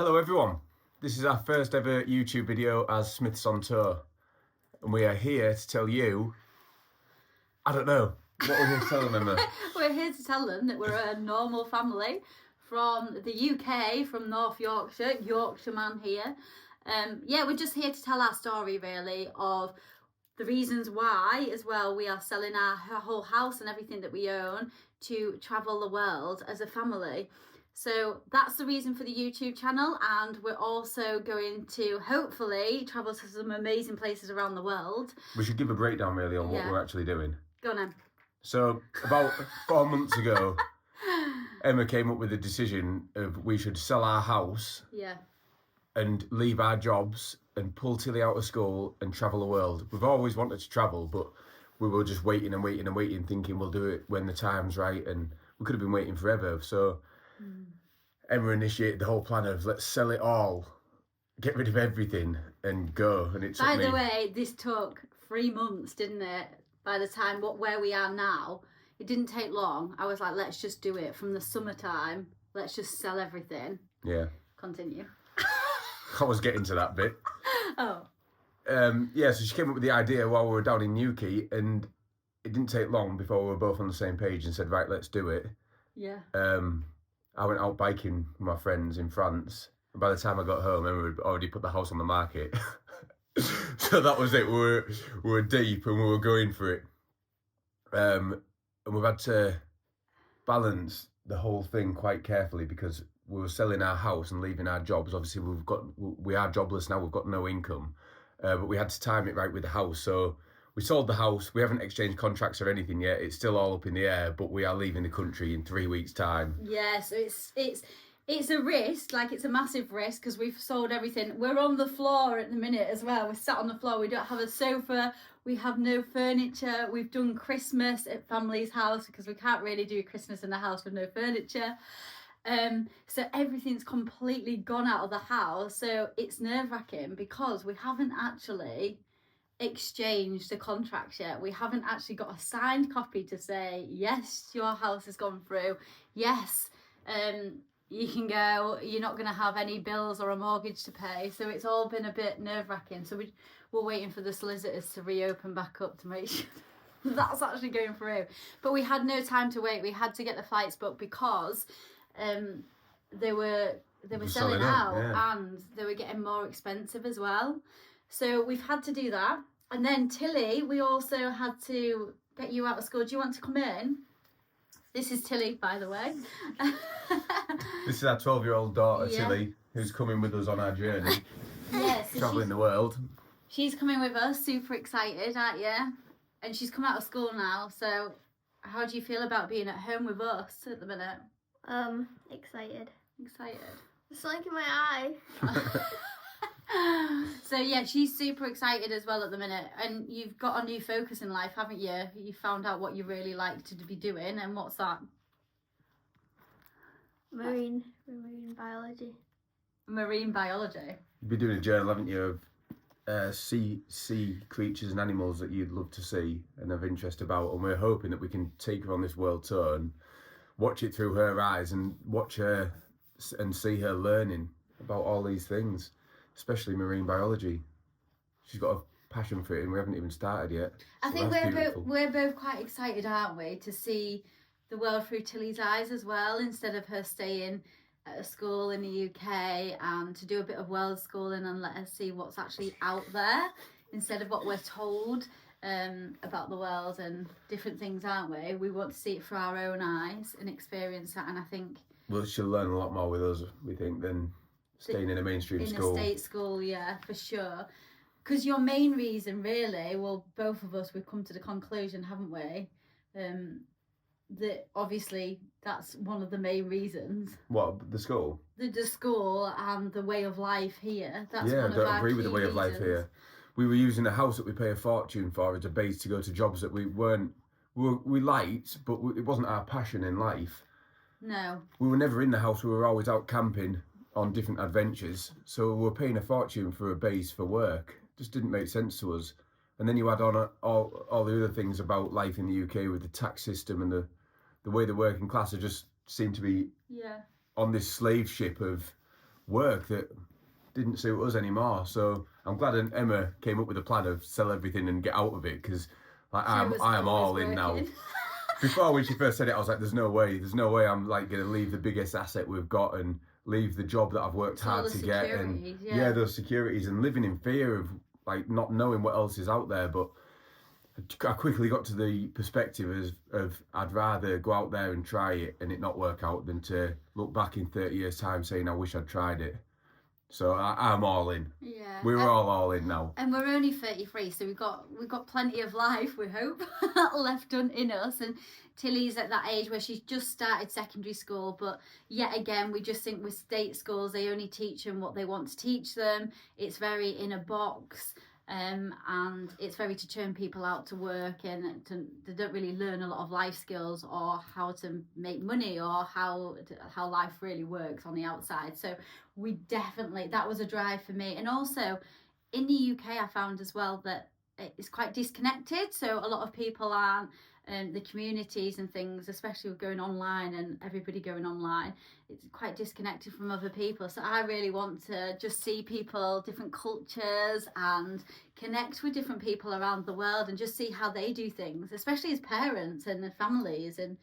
Hello everyone, this is our first ever YouTube video as Smiths on Tour, and we are here to tell you, I don't know, what we're here to tell them, Emma? We're here to tell them that we're a normal family from the UK, from North Yorkshire, Yorkshire man here. We're just here to tell our story really of the reasons why as well we are selling our whole house and everything that we own to travel the world as a family. So that's the reason for the YouTube channel, and we're also going to hopefully travel to some amazing places around the world. We should give a breakdown really on what we're actually doing. Go on then. So about 4 months ago, Emma came up with the decision of we should sell our house and leave our jobs and pull Tilly out of school and travel the world. We've always wanted to travel, but we were just waiting, thinking we'll do it when the time's right, and we could have been waiting forever. So Emma initiated the whole plan of let's sell it all, get rid of everything and go. And By the way, this took 3 months, didn't it? By the time where we are now, it didn't take long. I was like, let's just do it from the summertime. Let's just sell everything. Yeah. Continue. I was getting to that bit. Oh. So she came up with the idea while we were down in Newquay, and it didn't take long before we were both on the same page and said, right, let's do it. Yeah. I went out biking with my friends in France. And by the time I got home, Emma had already put the house on the market. So that was it. We were deep and we were going for it. And we've had to balance the whole thing quite carefully because we were selling our house and leaving our jobs. Obviously, we are jobless now. We've got no income, but we had to time it right with the house. So we sold the house. We haven't exchanged contracts or anything yet. It's still all up in the air, but we are leaving the country in 3 weeks' time. Yeah, so it's a risk, like it's a massive risk because we've sold everything. We're on the floor at the minute as well. We're sat on the floor. We don't have a sofa. We have no furniture. We've done Christmas at family's house because we can't really do Christmas in the house with no furniture. So everything's completely gone out of the house. So it's nerve-wracking because we haven't actually exchanged the contracts yet. We haven't actually got a signed copy to say, yes, your house has gone through. Yes, you can go, you're not going to have any bills or a mortgage to pay. So it's all been a bit nerve-wracking. So we're waiting for the solicitors to reopen back up to make sure that's actually going through. But we had no time to wait. We had to get the flights booked because they were selling out and they were getting more expensive as well. So we've had to do that. And then Tilly, we also had to get you out of school. Do you want to come in? This is Tilly, by the way. This is our 12-year-old daughter, Tilly, who's coming with us on our journey. Yes. Travelling the world. She's coming with us, super excited, aren't you? And she's come out of school now, so how do you feel about being at home with us at the minute? Excited. Excited? It's like in my eye. So yeah, she's super excited as well at the minute, and you've got a new focus in life, haven't you? You found out what you really like to be doing, and what's that? Marine biology. Marine biology. You've been doing a journal, haven't you, of sea creatures and animals that you'd love to see and have interest about, and we're hoping that we can take her on this world tour and watch it through her eyes and watch her and see her learning about all these things, especially marine biology. She's got a passion for it and we haven't even started yet. I think we're both quite excited, aren't we, to see the world through Tilly's eyes as well, instead of her staying at a school in the UK, and to do a bit of world schooling and let her see what's actually out there instead of what we're told about the world and different things, aren't we? We want to see it through our own eyes and experience that, and I think... Well, she'll learn a lot more with us, we think, than staying in a mainstream school. In a state school, yeah, for sure. Because your main reason, really, well, both of us, we've come to the conclusion, haven't we? That obviously that's one of the main reasons. What, the school? The school and the way of life here. That's yeah, one I of don't our agree with the way reasons. of life here. We were using a house that we pay a fortune for as a base to go to jobs that we liked, but it wasn't our passion in life. No. We were never in the house. We were always out camping on different adventures. So we were paying a fortune for a base for work. Just didn't make sense to us. And then you add on all the other things about life in the UK with the tax system and the way the working class are just seem to be on this slave ship of work that didn't suit us anymore. So I'm glad Emma came up with a plan of sell everything and get out of it, because like I am all in now. Before, when she first said it, I was like, there's no way I'm like going to leave the biggest asset we've got and leave the job that I've worked hard to get, and those securities, and living in fear of like not knowing what else is out there. But I quickly got to the perspective of I'd rather go out there and try it and it not work out than to look back in 30 years time saying I wish I'd tried it. So I'm all in. Yeah. We're all in now. And we're only 33, so we've got plenty of life, we hope, left in us. And Tilly's at that age where she's just started secondary school, but yet again, we just think with state schools, they only teach them what they want to teach them. It's very in a box. And it's very to churn people out to work, and they don't really learn a lot of life skills or how to make money or how life really works on the outside. So we definitely, that was a drive for me. And also in the UK, I found as well that it's quite disconnected. So a lot of people aren't, the communities and things, especially with going online and everybody going online, it's quite disconnected from other people. So I really want to just see people, different cultures, and connect with different people around the world and just see how they do things, especially as parents and their families. And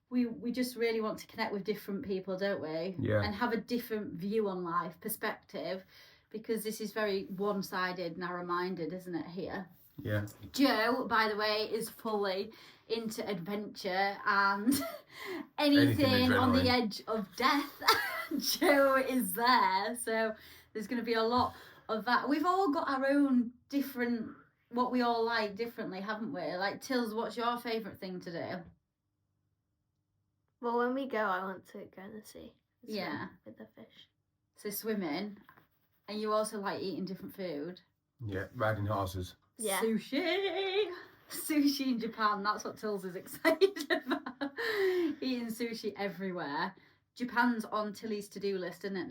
we just really want to connect with different people, don't we? Yeah. And have a different view on life, perspective, because this is very one-sided, narrow-minded, isn't it, here? Yeah. Joe, by the way, is fully into adventure and anything on the edge of death. Joe is there. So there's going to be a lot of that. We've all got our own different, what we all like differently, haven't we? Like, Tills, what's your favourite thing to do? Well, when we go, I want to go in the sea. and swim Yeah. With the fish. So swimming. And you also like eating different food. Yeah, riding horses. Yeah. Sushi in Japan, that's what Tills is excited about. Eating sushi everywhere. Japan's on Tilly's to-do list, isn't it,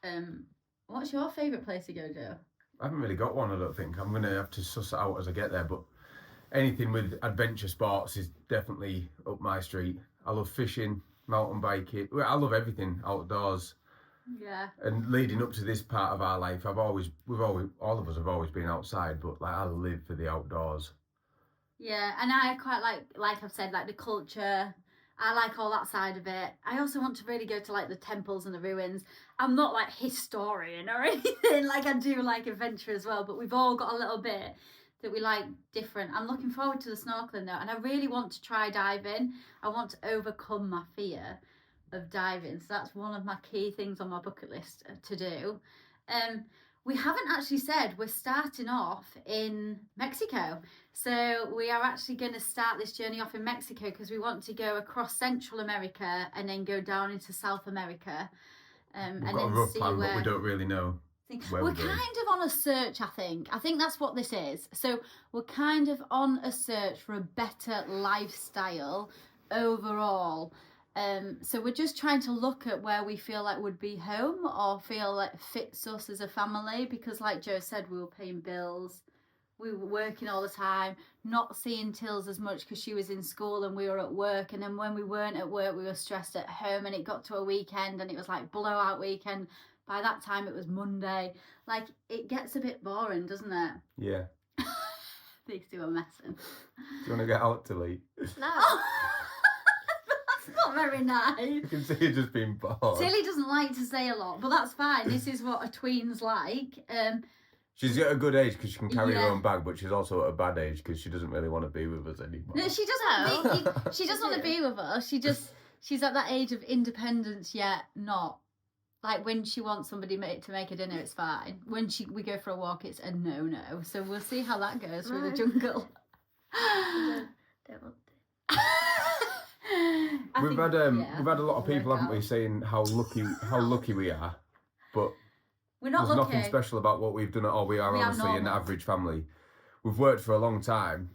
then? What's your favourite place to go, Joe? I haven't really got one, I don't think. I'm going to have to suss it out as I get there, but anything with adventure sports is definitely up my street. I love fishing, mountain biking. I love everything outdoors. Yeah. And leading up to this part of our life, all of us have always been outside, but like I live for the outdoors. Yeah, and I quite like I've said, like the culture. I like all that side of it. I also want to really go to like the temples and the ruins. I'm not like historian or anything, like I do like adventure as well, but we've all got a little bit that we like different. I'm looking forward to the snorkeling though, and I really want to try diving. I want to overcome my fear of diving, so that's one of my key things on my bucket list to do. We haven't actually said we're starting off in Mexico, so we are actually going to start this journey off in Mexico because we want to go across Central America and then go down into South America. We've and got a then rough see plan, where but we don't really know. Where we're we're going. kind of on a search, I think that's what this is. So we're kind of on a search for a better lifestyle overall. So we're just trying to look at where we feel like would be home or feel like fits us as a family, because like Joe said, we were paying bills, we were working all the time, not seeing Tills as much because she was in school and we were at work, and then when we weren't at work we were stressed at home, and it got to a weekend and it was like blowout weekend. By that time it was Monday. Like, it gets a bit boring, doesn't it? Yeah. These two are messing. Do you want to get out, Tilly? No. That's not very nice. You can see you're just being bored. Tilly doesn't like to say a lot, but that's fine. This is what a tween's like. She's at a good age because she can carry her Yeah. own bag, but she's also at a bad age because she doesn't really want to be with us anymore. No, she doesn't. She doesn't want to be with us. She's at that age of independence yet not. Like, when she wants somebody to make her dinner, it's fine. When we go for a walk, it's a no-no. So we'll see how that goes through the jungle. Don't want We've had a lot of people, haven't we, saying how lucky we are, but We're not there's lucky. nothing special about what we've done at all. We are honestly an normal. average family. We've worked for a long time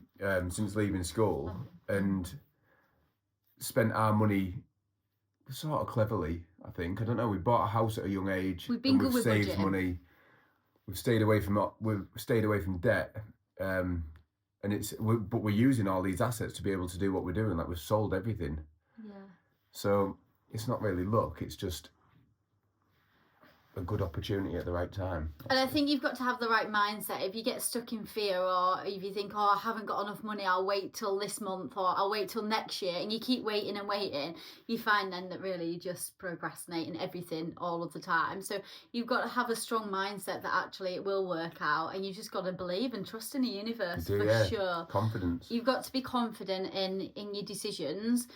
since leaving school and spent our money sort of cleverly, I think. I don't know. We bought a house at a young age. We've been good with saved budgeting. money. We've stayed away from debt. But we're using all these assets to be able to do what we're doing. Like, we've sold everything. Yeah. So it's not really luck. It's just a good opportunity at the right time. And I think you've got to have the right mindset. If you get stuck in fear, or if you think, oh, I haven't got enough money, I'll wait till this month, or I'll wait till next year, and you keep waiting and waiting, you find then that really you're just procrastinating everything all of the time. So you've got to have a strong mindset that actually it will work out, and you just got to believe and trust in the universe for sure. Confidence. You've got to be confident in your decisions.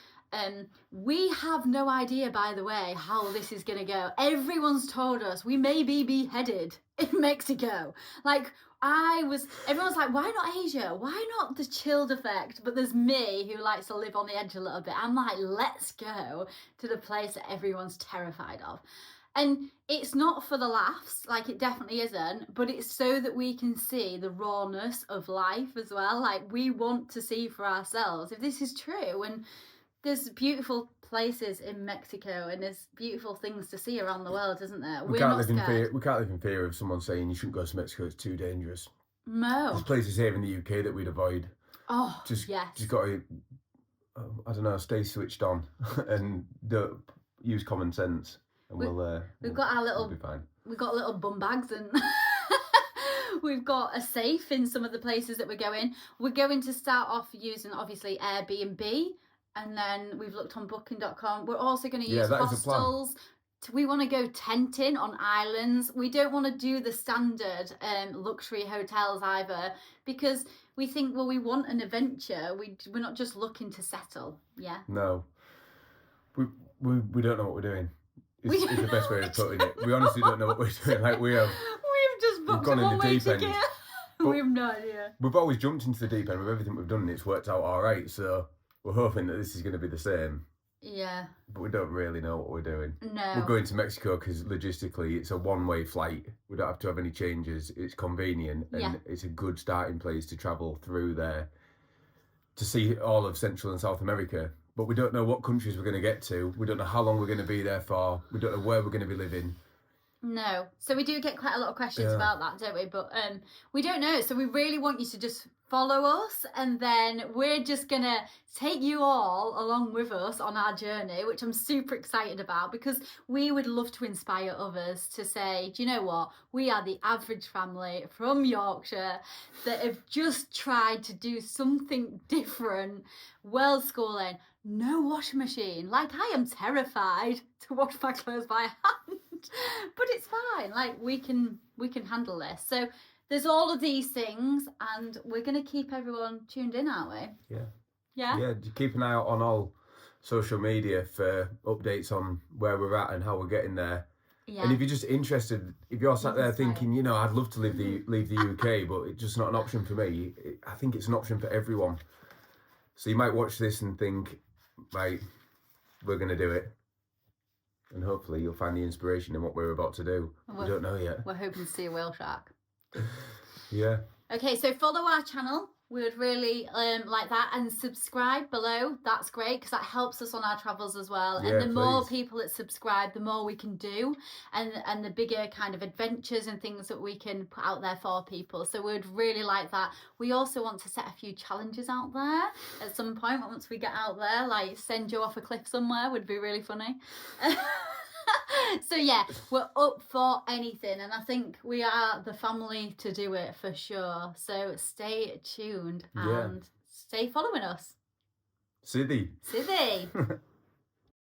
We have no idea, by the way, how this is going to go. Everyone's told us we may be beheaded in Mexico. Like, everyone's like, why not Asia? Why not the chilled effect? But there's me who likes to live on the edge a little bit. I'm like, let's go to the place that everyone's terrified of. And it's not for the laughs, like it definitely isn't, but it's so that we can see the rawness of life as well. Like, we want to see for ourselves if this is true. And there's beautiful places in Mexico, and there's beautiful things to see around the world, isn't there? We can't live in fear of someone saying you shouldn't go to Mexico, it's too dangerous. No. There's places here in the UK that we'd avoid. Oh, just yes. Just got to, I don't know, stay switched on and don't use common sense, and we'll be fine. We've got little bum bags, and we've got a safe in some of the places that we're going. We're going to start off using, obviously, Airbnb. And then we've looked on booking.com. We're also going to use hostels. We want to go tenting on islands. We don't want to do the standard luxury hotels either, because we think, well, we want an adventure. We're not just looking to settle. Yeah. No. We don't know what we're doing. It's the best way of putting it. We honestly don't know what we're doing. Like, we've just booked a one-way ticket. We have no idea. We've always jumped into the deep end with everything we've done, and it's worked out all right. So we're hoping that this is going to be the same. Yeah. But we don't really know what we're doing. No. We're going to Mexico because logistically it's a one-way flight. We don't have to have any changes. It's convenient, and it's a good starting place to travel through there to see all of Central and South America. But we don't know what countries we're going to get to. We don't know how long we're going to be there for. We don't know where we're going to be living. No. So we do get quite a lot of questions about that, don't we? But we don't know. So we really want you to just follow us, and then we're just going to take you all along with us on our journey, which I'm super excited about, because we would love to inspire others to say, do you know what? We are the average family from Yorkshire that have just tried to do something different, world schooling, no washing machine. Like, I am terrified to wash my clothes by hand, but it's fine. Like, we can handle this. So there's all of these things, and we're going to keep everyone tuned in, aren't we? Yeah. Yeah? Yeah, keep an eye out on all social media for updates on where we're at and how we're getting there. Yeah. And if you're just interested, if you're sat there thinking, you know, I'd love to leave the UK, but it's just not an option for me, I think it's an option for everyone. So you might watch this and think, right, we're going to do it. And hopefully you'll find the inspiration in what we're about to do. We don't know yet. We're hoping to see a whale shark. Yeah. Okay, so follow our channel. We would really like that, and subscribe below. That's great, because that helps us on our travels as well. Yeah, and the more please. people that subscribe, the more we can do, and the bigger kind of adventures and things that we can put out there for people. So we'd really like that. We also want to set a few challenges out there at some point once we get out there, like send you off a cliff somewhere would be really funny. So yeah, we're up for anything, and I think we are the family to do it for sure. So stay tuned and stay following us. Sidhi.